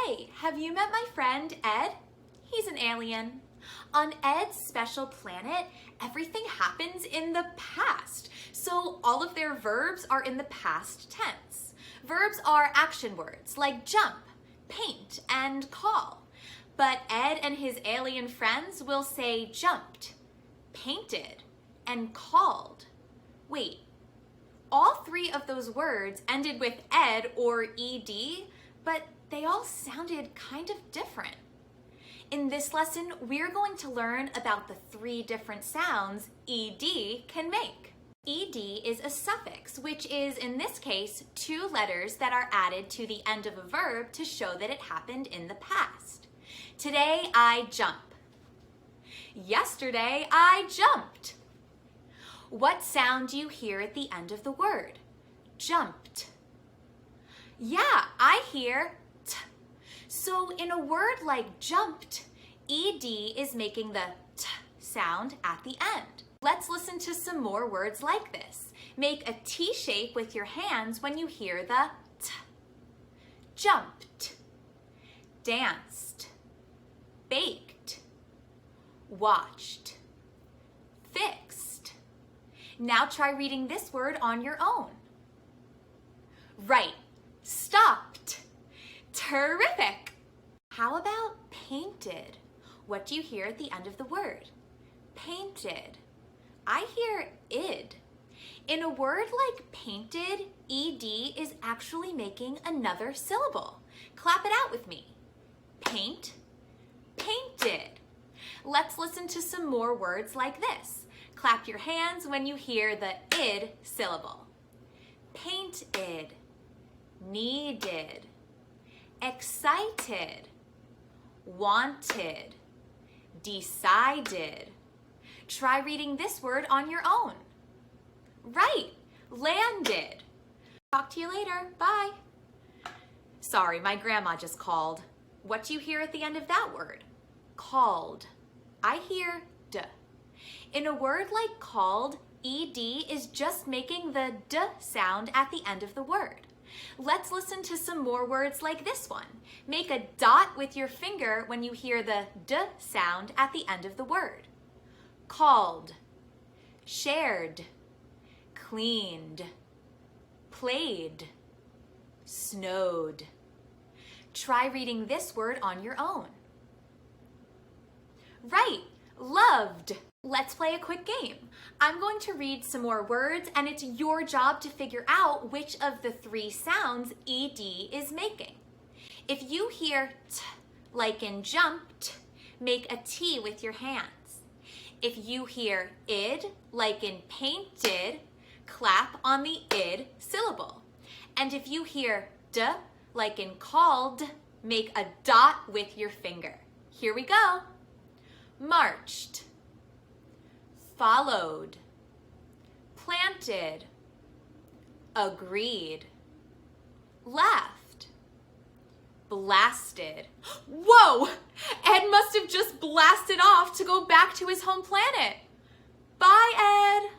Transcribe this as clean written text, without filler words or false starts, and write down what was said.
Hey, have you met my friend Ed? He's an alien. On Ed's special planet, everything happens in the past. So all of their verbs are in the past tense. Verbs are action words like jump, paint, and call. But Ed and his alien friends will say jumped, painted, and called. Wait, all three of those words ended with ed or ed, but they all sounded kind of different. In this lesson, we're going to learn about the three different sounds ed can make. Ed is a suffix, which is, in this case, two letters that are added to the end of a verb to show that it happened in the past. Today, I jump. Yesterday, I jumped. What sound do you hear at the end of the word? Jumped. Yeah, I hear t. So in a word like jumped, ed is making the t sound at the end. Let's listen to some more words like this. Make a T shape with your hands when you hear the t. Jumped, danced, baked, watched, fixed. Now try reading this word on your own. Right, stopped, terrific. How about painted? What do you hear at the end of the word? Painted. I hear id. In a word like painted, ed is actually making another syllable. Clap it out with me. Paint, painted. Let's listen to some more words like this. Clap your hands when you hear the id syllable. Painted, needed, excited, wanted, decided. Try reading this word on your own. Right, landed. Talk to you later, bye. Sorry, my grandma just called. What do you hear at the end of that word? Called. I hear d. In a word like called, ed is just making the d sound at the end of the word. Let's listen to some more words like this one. Make a dot with your finger when you hear the d sound at the end of the word. Called, shared, cleaned, played, snowed. Try reading this word on your own. Right, loved. Let's play a quick game. I'm going to read some more words and it's your job to figure out which of the three sounds ed is making. If you hear t, like in jumped, make a T with your hands. If you hear id, like in painted, clap on the id syllable. And if you hear d, like in called, make a dot with your finger. Here we go. Marched, followed, planted, agreed, left, blasted. Whoa! Ed must have just blasted off to go back to his home planet. Bye, Ed!